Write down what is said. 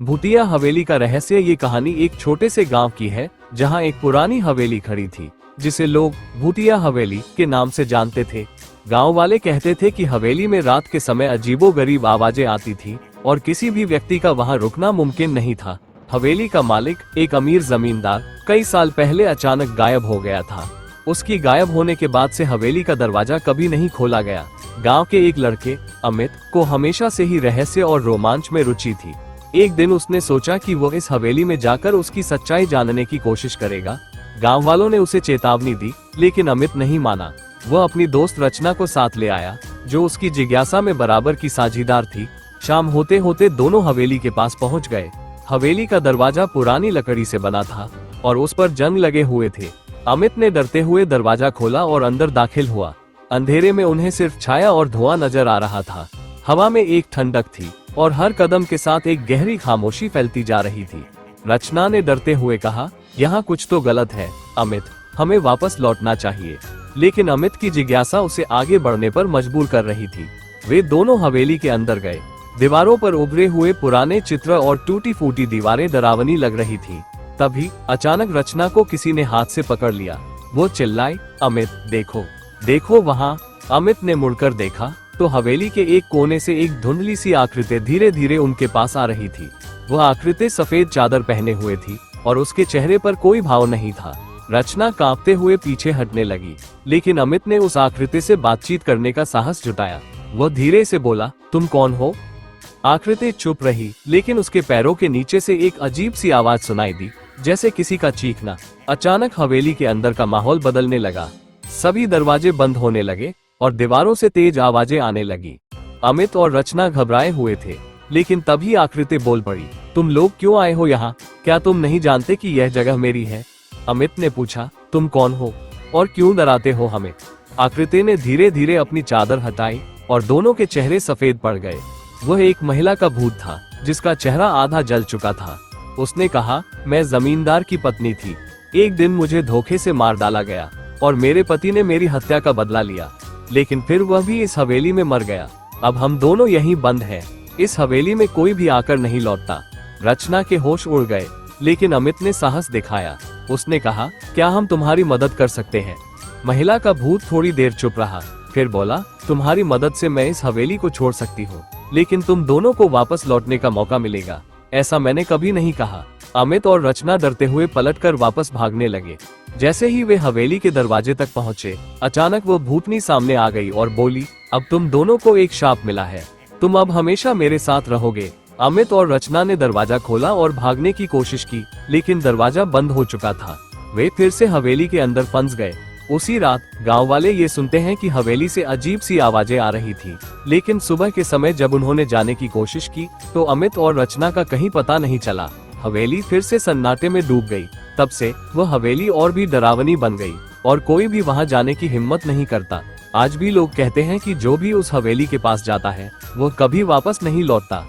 भूतिया हवेली का रहस्य। ये कहानी एक छोटे से गांव की है जहां एक पुरानी हवेली खड़ी थी जिसे लोग भूतिया हवेली के नाम से जानते थे। गांव वाले कहते थे कि हवेली में रात के समय अजीबोगरीब आवाजें आती थी और किसी भी व्यक्ति का वहां रुकना मुमकिन नहीं था। हवेली का मालिक, एक अमीर जमींदार, कई साल पहले अचानक गायब हो गया था। उसकी गायब होने के बाद से हवेली का दरवाजा कभी नहीं खोला गया। गांव के एक लड़के अमित को हमेशा से ही रहस्य और रोमांच में रुचि थी। एक दिन उसने सोचा कि वो इस हवेली में जाकर उसकी सच्चाई जानने की कोशिश करेगा। गांव वालों ने उसे चेतावनी दी, लेकिन अमित नहीं माना। वह अपनी दोस्त रचना को साथ ले आया, जो उसकी जिज्ञासा में बराबर की साझीदार थी। शाम होते होते दोनों हवेली के पास पहुंच गए। हवेली का दरवाजा पुरानी लकड़ी से बना था और उस पर जंग लगे हुए थे। अमित ने डरते हुए दरवाजा खोला और अंदर दाखिल हुआ। अंधेरे में उन्हें सिर्फ छाया और धुआं नजर आ रहा था। हवा में एक ठंडक थी और हर कदम के साथ एक गहरी खामोशी फैलती जा रही थी। रचना ने डरते हुए कहा, यहाँ कुछ तो गलत है अमित, हमें वापस लौटना चाहिए। लेकिन अमित की जिज्ञासा उसे आगे बढ़ने पर मजबूर कर रही थी। वे दोनों हवेली के अंदर गए। दीवारों पर उभरे हुए पुराने चित्र और टूटी फूटी दीवारें डरावनी लग रही थी। तभी अचानक रचना को किसी ने हाथ से पकड़ लिया। वो चिल्लाई, अमित देखो, देखो वहाँ। अमित ने मुड़कर देखा तो हवेली के एक कोने से एक धुंधली सी आकृति धीरे धीरे उनके पास आ रही थी। वह आकृति सफेद चादर पहने हुए थी और उसके चेहरे पर कोई भाव नहीं था। रचना कांपते हुए पीछे हटने लगी, लेकिन अमित ने उस आकृति से बातचीत करने का साहस जुटाया। वह धीरे से बोला, तुम कौन हो? आकृति चुप रही, लेकिन उसके पैरों के नीचे से एक अजीब सी आवाज सुनाई दी, जैसे किसी का चीखना। अचानक हवेली के अंदर का माहौल बदलने लगा। सभी दरवाजे बंद होने लगे और दीवारों से तेज आवाजें आने लगी। अमित और रचना घबराए हुए थे, लेकिन तभी आकृति बोल पड़ी, तुम लोग क्यों आए हो यहाँ? क्या तुम नहीं जानते कि यह जगह मेरी है? अमित ने पूछा, तुम कौन हो और क्यों डराते हो हमें? आकृति ने धीरे धीरे अपनी चादर हटाई और दोनों के चेहरे सफेद पड़ गए। वह एक महिला का भूत था जिसका चेहरा आधा जल चुका था। उसने कहा, मैं जमींदार की पत्नी थी। एक दिन मुझे धोखे से मार डाला गया और मेरे पति ने मेरी हत्या का बदला लिया, लेकिन फिर वह भी इस हवेली में मर गया। अब हम दोनों यहीं बंद हैं। इस हवेली में कोई भी आकर नहीं लौटता। रचना के होश उड़ गए, लेकिन अमित ने साहस दिखाया। उसने कहा, क्या हम तुम्हारी मदद कर सकते हैं? महिला का भूत थोड़ी देर चुप रहा, फिर बोला, तुम्हारी मदद से मैं इस हवेली को छोड़ सकती हूँ, लेकिन तुम दोनों को वापस लौटने का मौका मिलेगा। ऐसा मैंने कभी नहीं कहा। अमित और रचना डरते हुए पलटकर वापस भागने लगे। जैसे ही वे हवेली के दरवाजे तक पहुंचे, अचानक वो भूतनी सामने आ गई और बोली, अब तुम दोनों को एक शाप मिला है। तुम अब हमेशा मेरे साथ रहोगे। अमित और रचना ने दरवाजा खोला और भागने की कोशिश की, लेकिन दरवाजा बंद हो चुका था। वे फिर से हवेली के अंदर फंस गए। उसी रात गांव वाले ये सुनते हैं कि हवेली से अजीब सी आवाजें आ रही थी, लेकिन सुबह के समय जब उन्होंने जाने की कोशिश की तो अमित और रचना का कहीं पता नहीं चला। हवेली फिर से सन्नाटे में डूब गई। तब से वह हवेली और भी डरावनी बन गई और कोई भी वहां जाने की हिम्मत नहीं करता। आज भी लोग कहते हैं कि जो भी उस हवेली के पास जाता है वो कभी वापस नहीं लौटता।